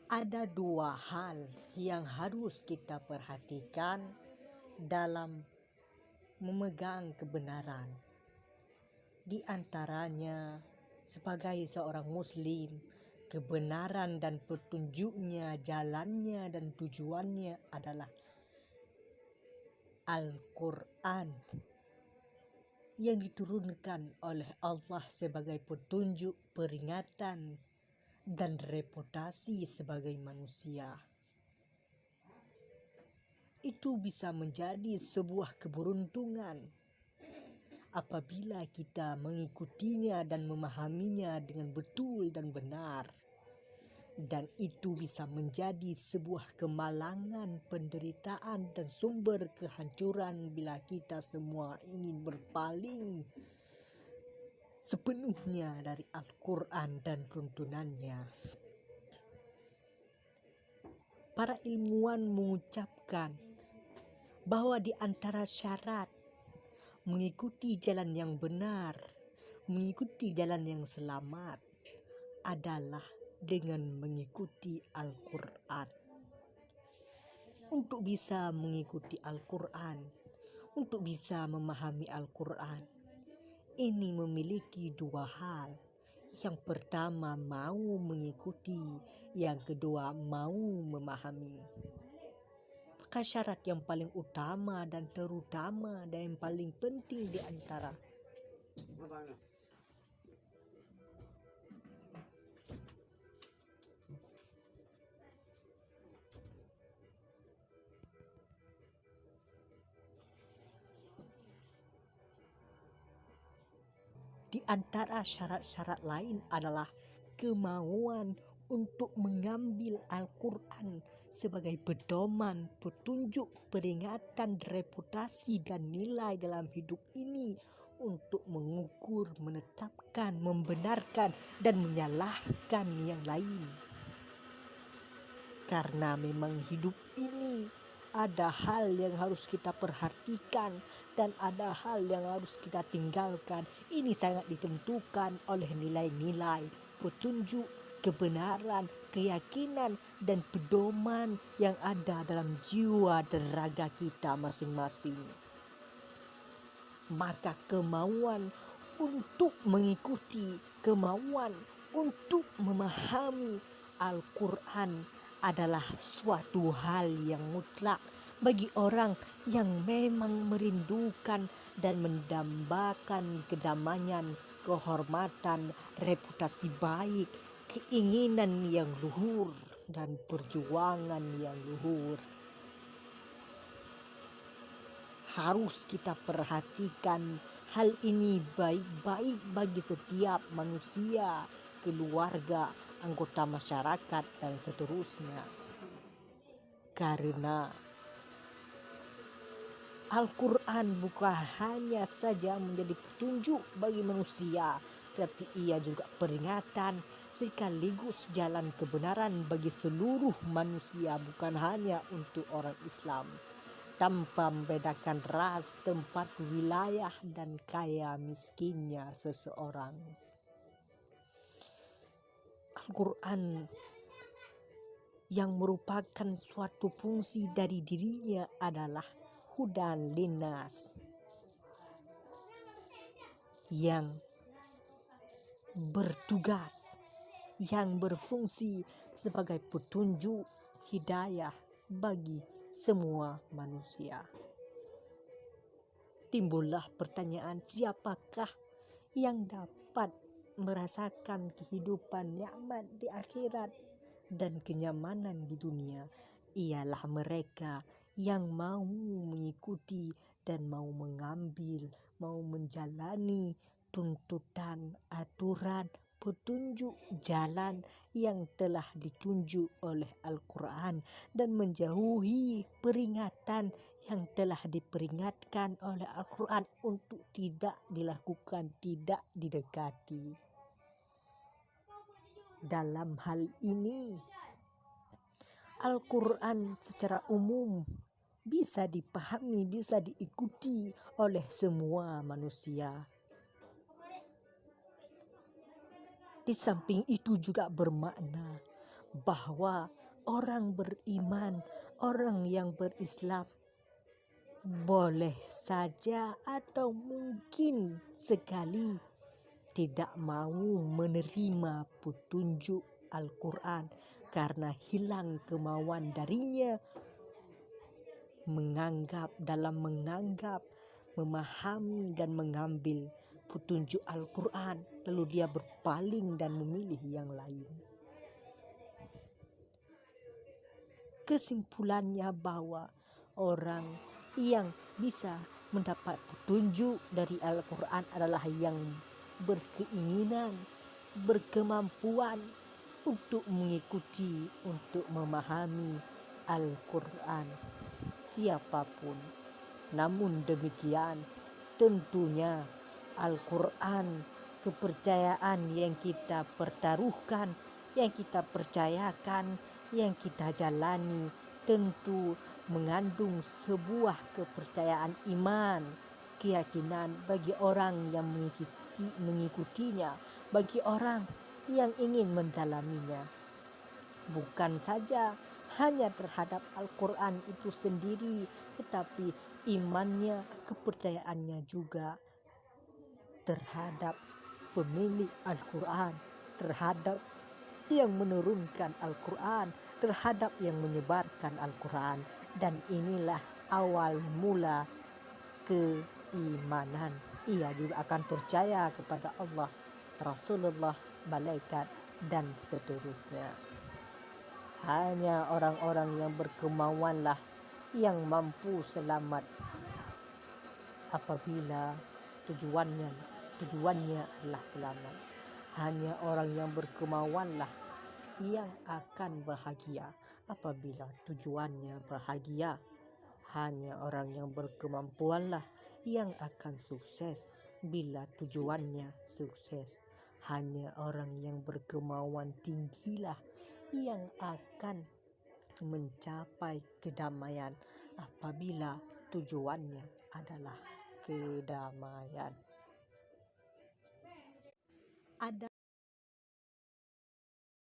Ada dua hal yang harus kita perhatikan dalam memegang kebenaran. Di antaranya, sebagai seorang muslim, kebenaran dan petunjuknya, jalannya dan tujuannya adalah Al-Quran yang diturunkan oleh Allah sebagai petunjuk, peringatan, dan reputasi sebagai manusia. Itu bisa menjadi sebuah keberuntungan apabila kita mengikutinya dan memahaminya dengan betul dan benar. Dan itu bisa menjadi sebuah kemalangan, penderitaan, dan sumber kehancuran bila kita semua ingin berpaling sepenuhnya dari Al-Quran dan tuntunannya. Para ilmuwan mengucapkan bahwa di antara syarat mengikuti jalan yang benar, mengikuti jalan yang selamat adalah dengan mengikuti Al-Quran. Untuk bisa mengikuti Al-Quran, untuk bisa memahami Al-Quran, ini memiliki dua hal. Yang pertama, mau mengikuti, yang kedua, mau memahami. Maka syarat yang paling utama dan terutama dan yang paling penting di antara syarat-syarat lain adalah kemauan untuk mengambil Al-Quran sebagai pedoman, petunjuk, peringatan, reputasi, dan nilai dalam hidup ini untuk mengukur, menetapkan, membenarkan, dan menyalahkan yang lain. Karena memang hidup ini ada hal yang harus kita perhatikan dan ada hal yang harus kita tinggalkan. Ini sangat ditentukan oleh nilai-nilai, petunjuk, kebenaran, keyakinan, dan pedoman yang ada dalam jiwa dan raga kita masing-masing. Maka kemauan untuk mengikuti, kemauan untuk memahami Al-Quran adalah suatu hal yang mutlak bagi orang yang memang merindukan dan mendambakan kedamaian, kehormatan, reputasi baik, keinginan yang luhur, dan perjuangan yang luhur. Harus kita perhatikan hal ini baik-baik bagi setiap manusia, keluarga, anggota masyarakat, dan seterusnya. Karena Al-Quran bukan hanya saja menjadi petunjuk bagi manusia, tapi ia juga peringatan sekaligus jalan kebenaran bagi seluruh manusia, bukan hanya untuk orang Islam, tanpa membedakan ras, tempat, wilayah, dan kaya miskinnya seseorang. Al-Quran yang merupakan suatu fungsi dari dirinya adalah hudan linnas, yang bertugas, yang berfungsi sebagai petunjuk hidayah bagi semua manusia. Timbullah pertanyaan, siapakah yang dapat merasakan kehidupan nikmat di akhirat dan kenyamanan di dunia? Ialah mereka yang mau mengikuti dan mau mengambil, mau menjalani tuntutan, aturan, petunjuk jalan yang telah ditunjuk oleh Al-Quran dan menjauhi peringatan yang telah diperingatkan oleh Al-Quran untuk tidak dilakukan, tidak didekati. Dalam hal ini, Al-Quran secara umum bisa dipahami, bisa diikuti oleh semua manusia. Di samping itu juga bermakna bahwa orang beriman, orang yang berislam boleh saja atau mungkin sekali tidak mau menerima petunjuk Al-Quran karena hilang kemauan darinya menganggap, memahami dan mengambil petunjuk Al-Quran, lalu dia berpaling dan memilih yang lain. Kesimpulannya bahwa orang yang bisa mendapat petunjuk dari Al-Quran adalah yang berkeinginan, berkemampuan untuk mengikuti, untuk memahami Al-Quran, siapapun. Namun demikian, tentunya Al-Quran, kepercayaan yang kita pertaruhkan, yang kita percayakan, yang kita jalani, tentu mengandung sebuah kepercayaan iman, keyakinan bagi orang yang mengikutinya, bagi orang yang ingin mendalaminya. Bukan saja hanya terhadap Al-Quran itu sendiri, tetapi imannya, kepercayaannya juga terhadap pemilik Al-Quran, terhadap yang menurunkan Al-Quran, terhadap yang menyebarkan Al-Quran. Dan inilah awal mula keimanan. Ia juga akan percaya kepada Allah, Rasulullah, malaikat, dan seterusnya. Hanya orang-orang yang berkemauanlah yang mampu selamat apabila tujuannya adalah selamat. Hanya orang yang berkemauanlah yang akan bahagia apabila tujuannya bahagia. Hanya orang yang berkemampuanlah yang akan sukses bila tujuannya sukses. Hanya orang yang berkemauan tinggilah yang akan mencapai kedamaian apabila tujuannya adalah kedamaian. Ada